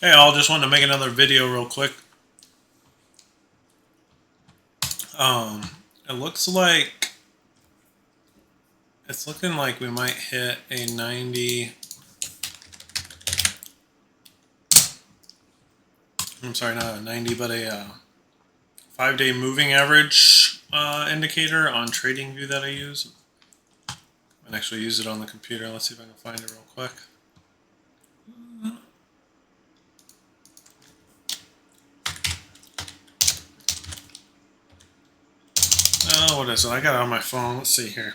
Hey all, just wanted to make another video real quick. It looks like it's looking like we might hit a 90. I'm sorry, not a 90, but a 5-day moving average indicator on TradingView that I use. I can actually use it on the computer. Let's see if I can find it real quick. Oh, what is it? I got it on my phone. Let's see here.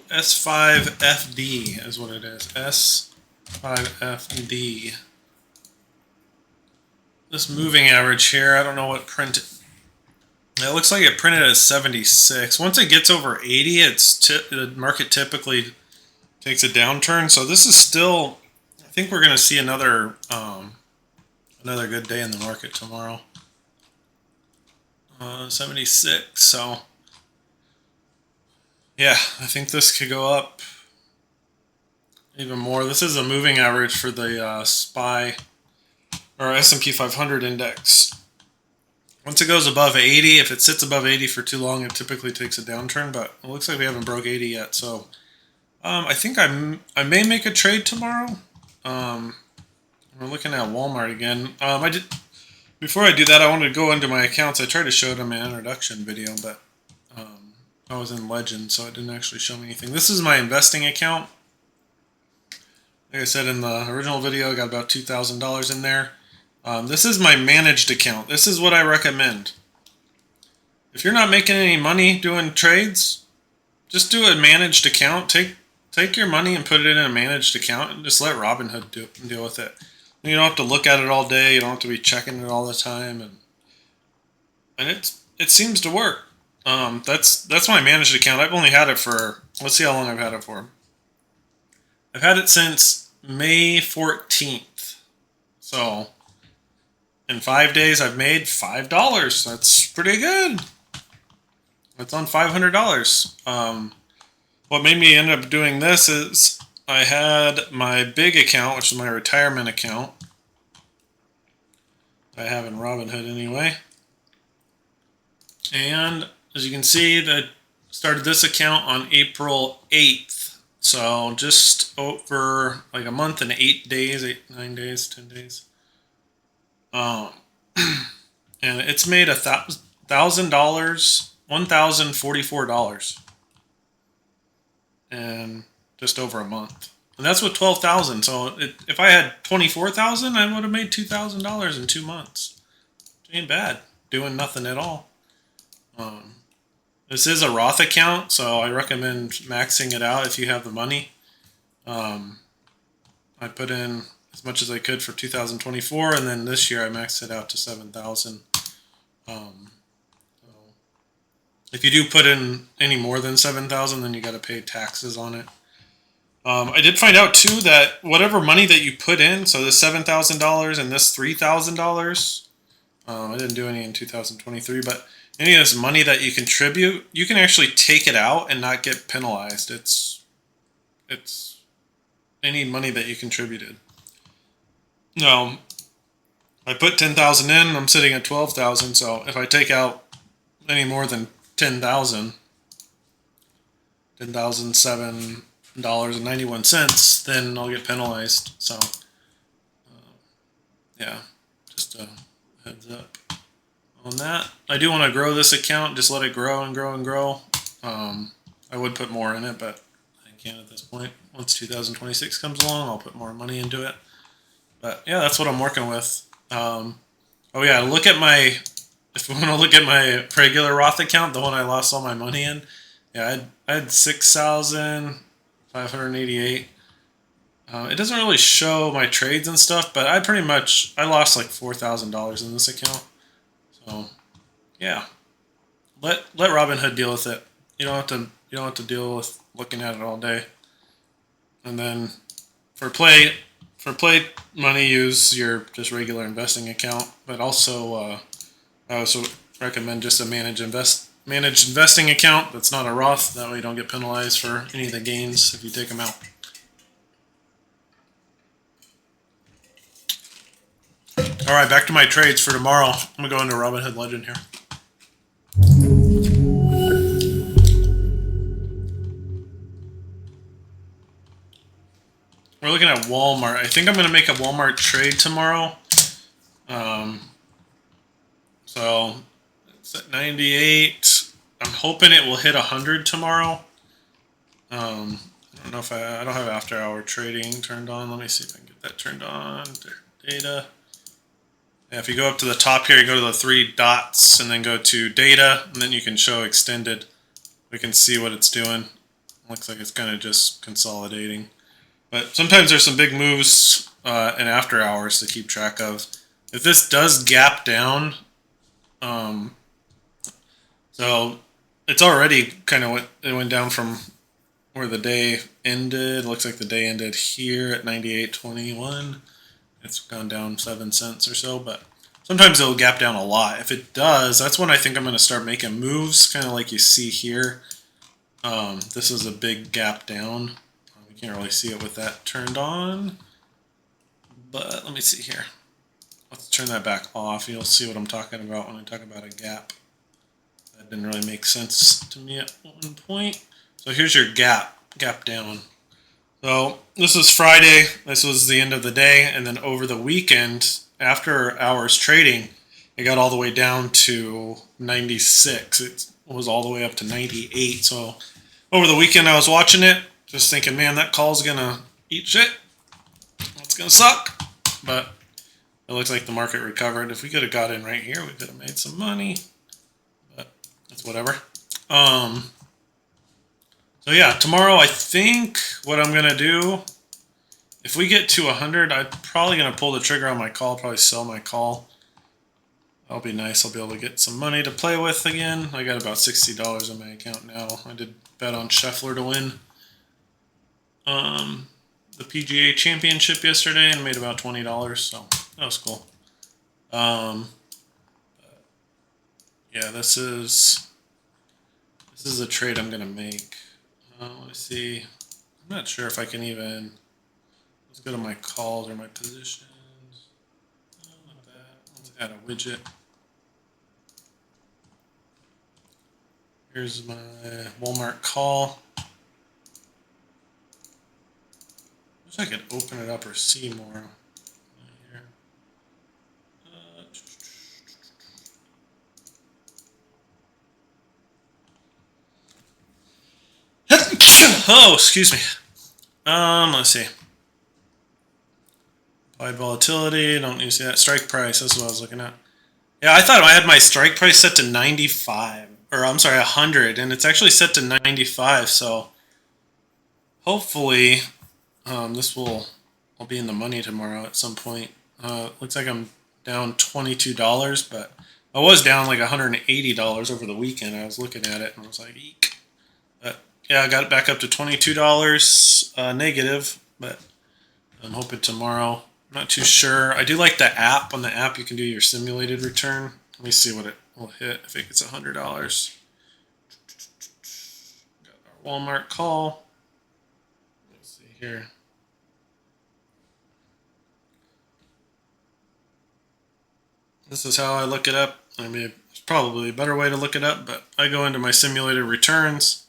S5FD is what it is. S5FD. This moving average here, I don't know what print it looks like it printed at 76. Once it gets over 80, the market typically takes a downturn. So this is still, I think we're going to see another good day in the market tomorrow. 76. So yeah, I think this could go up even more. This is a moving average for the SPY or S&P 500 index. Once it goes above 80, if it sits above 80 for too long, it typically takes a downturn, but it looks like we haven't broke 80 yet. So I think I may make a trade tomorrow. We're looking at Walmart again. Before I do that, I wanted to go into my accounts. I tried to show it in my introduction video, but I was in Legend, so it didn't actually show me anything. This is my investing account. Like I said in the original video, I got about $2,000 in there. This is my managed account. This is what I recommend. If you're not making any money doing trades, just do a managed account. Take your money and put it in a managed account and just let Robinhood deal with it. You don't have to look at it all day. You don't have to be checking it all the time, and it seems to work. That's my managed account. I've only had it for, let's see how long I've had it for. I've had it since May 14th. So in 5 days, I've made $5. That's pretty good. That's on $500. What made me end up doing this is I had my big account, which is my retirement account. I have in Robinhood anyway. And as you can see, I started this account on April 8th. So just over like a month and 8 days, 9 days, 10 days. And it's made $1,000, $1,044, and just over a month. And that's with 12,000. So if I had 24,000, I would have made $2,000 in 2 months. It ain't bad doing nothing at all. This is a Roth account, so I recommend maxing it out if you have the money. I put in as much as I could for 2024, and then this year I maxed it out to 7,000. So if you do put in any more than 7,000, then you got to pay taxes on it. I did find out too that whatever money that you put in, so this $7,000 and this $3,000, I didn't do any in 2023, but any of this money that you contribute, you can actually take it out and not get penalized. It's any money that you contributed. No, I put 10,000 in. I'm sitting at 12,000. So if I take out any more than 10,000, $10,007.91, then I'll get penalized. So yeah, just a heads up on that. I do want to grow this account. Just let it grow and grow and grow. I would put more in it, but I can't at this point. Once 2026 comes along, I'll put more money into it. But yeah, that's what I'm working with. Oh yeah, if you want to look at my regular Roth account, the one I lost all my money in, yeah, I had 6,588. It doesn't really show my trades and stuff, but I lost like $4,000 in this account. So yeah, let Robinhood deal with it. You don't have to deal with looking at it all day. And then for play money, use your just regular investing account. But also, I also recommend just a managed managed investing account that's not a Roth. That way you don't get penalized for any of the gains if you take them out. All right, back to my trades for tomorrow. I'm going to go into Robinhood Legend here. We're looking at Walmart. I think I'm going to make a Walmart trade tomorrow. So it's at 98. I'm hoping it will hit 100 tomorrow. I don't know if I don't have after hour trading turned on. Let me see if I can get that turned on. Data. Yeah, if you go up to the top here, you go to the 3 dots and then go to data, and then you can show extended. We can see what it's doing. Looks like it's kind of just consolidating. But sometimes there's some big moves in after hours to keep track of. If this does gap down, so it's already kind of it went down from where the day ended. Looks like the day ended here at 98.21. It's gone down 7 cents or so, but sometimes it'll gap down a lot. If it does, that's when I think I'm going to start making moves, kind of like you see here. This is a big gap down. We can't really see it with that turned on, but let me see here. Let's turn that back off. You'll see what I'm talking about when I talk about a gap. That didn't really make sense to me at one point. So here's your gap down. So this was Friday. This was the end of the day, and then over the weekend, after hours trading, it got all the way down to 96. It was all the way up to 98. So over the weekend, I was watching it, just thinking, man, that call's gonna eat shit. It's gonna suck. But it looks like the market recovered. If we could have got in right here, we could have made some money. But it's whatever. So yeah, tomorrow I think what I'm going to do, if we get to 100, I'm probably going to pull the trigger on my call, probably sell my call. That'll be nice. I'll be able to get some money to play with again. I got about $60 in my account now. I did bet on Scheffler to win the PGA Championship yesterday and made about $20, so that was cool. Yeah, this is a trade I'm going to make. Let me see. I'm not sure if I can even. Let's go to my calls or my positions. Not that. Let's add a widget. Here's my Walmart call. Wish I could open it up or see more. Here. Oh, excuse me. Let's see. Applied volatility. Don't use that. Strike price. That's what I was looking at. Yeah, I thought I had my strike price set to 95. Or I'm sorry, 100, and it's actually set to 95. So hopefully, I'll be in the money tomorrow at some point. Looks like I'm down $22, but I was down like $180 over the weekend. I was looking at it and I was like, eek. But yeah, I got it back up to $22 negative, but I'm hoping tomorrow. I'm not too sure. I do like the app. On the app, you can do your simulated return. Let me see what it will hit if it gets $100. Got our Walmart call. Let's see here. This is how I look it up. I mean, it's probably a better way to look it up, but I go into my simulated returns.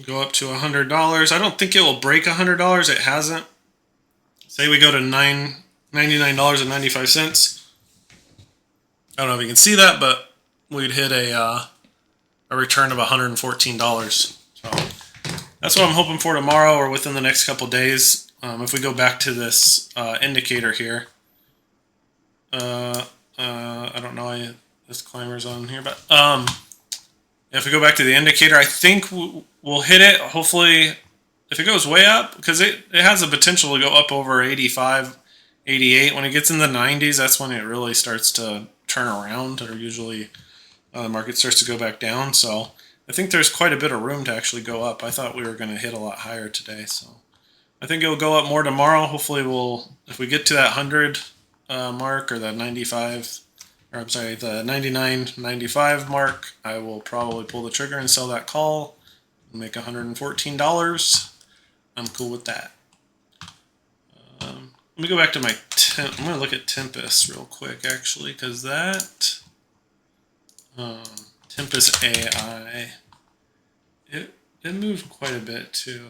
Go up to $100. I don't think it will break $100. It hasn't. Say we go to $99.95. I don't know if you can see that, but we'd hit a return of $114. So that's what I'm hoping for tomorrow or within the next couple days. If we go back to this indicator here, I don't know. This climber's on here, but if we go back to the indicator, I think we'll hit it. Hopefully, if it goes way up, because it has the potential to go up over 85, 88. When it gets in the 90s, that's when it really starts to turn around, or usually the market starts to go back down. So I think there's quite a bit of room to actually go up. I thought we were going to hit a lot higher today, so I think it'll go up more tomorrow. Hopefully, if we get to that 100, mark, or the 95, or I'm sorry, the 99.95 mark, I will probably pull the trigger and sell that call and make $114. I'm cool with that. Let me go back to my I'm going to look at Tempest real quick, actually, because that Tempest AI, it moved quite a bit too.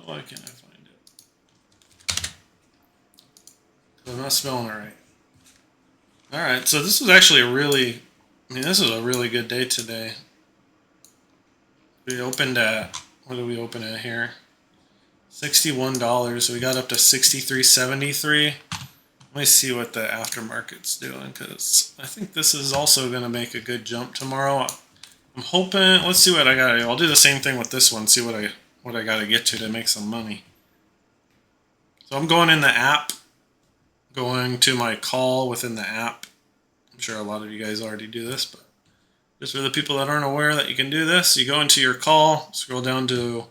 Why can't I find it? I'm not spelling it right. All right, so this was actually this is a really good day today. We opened at, what did we open at here? $61. So we got up to $63.73. Let me see what the aftermarket's doing, because I think this is also going to make a good jump tomorrow. I'm hoping. Let's see what I got to do. I'll do the same thing with this one. See what I got to get to make some money. So I'm going in the app, going to my call within the app. I'm sure a lot of you guys already do this, but just for the people that aren't aware that you can do this, you go into your call, scroll down to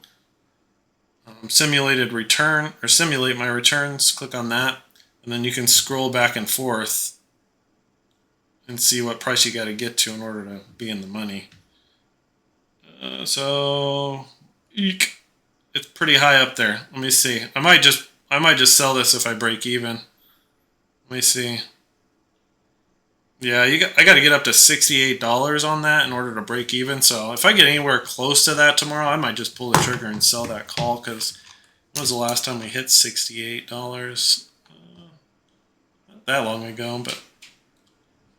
simulated return, or simulate my returns, click on that, and then you can scroll back and forth and see what price you got to get to in order to be in the money. So eek, it's pretty high up there. Let me see. I might just sell this if I break even. Let me see. Yeah, I got to get up to $68 on that in order to break even. So if I get anywhere close to that tomorrow, I might just pull the trigger and sell that call, because when was the last time we hit $68? Not that long ago, but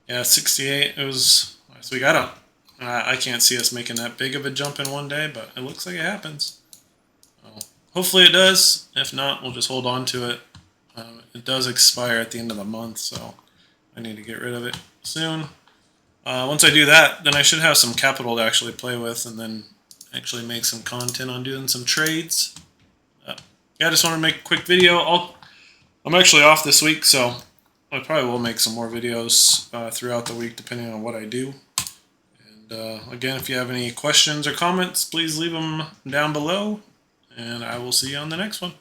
yeah, 68. It was. So we got up. I can't see us making that big of a jump in one day, but it looks like it happens. Hopefully it does. If not, we'll just hold on to it. It does expire at the end of the month, so I need to get rid of it soon. Once I do that, then I should have some capital to actually play with, and then actually make some content on doing some trades. Yeah, I just want to make a quick video. I'm actually off this week, so I probably will make some more videos throughout the week, depending on what I do. And again, if you have any questions or comments, please leave them down below, and I will see you on the next one.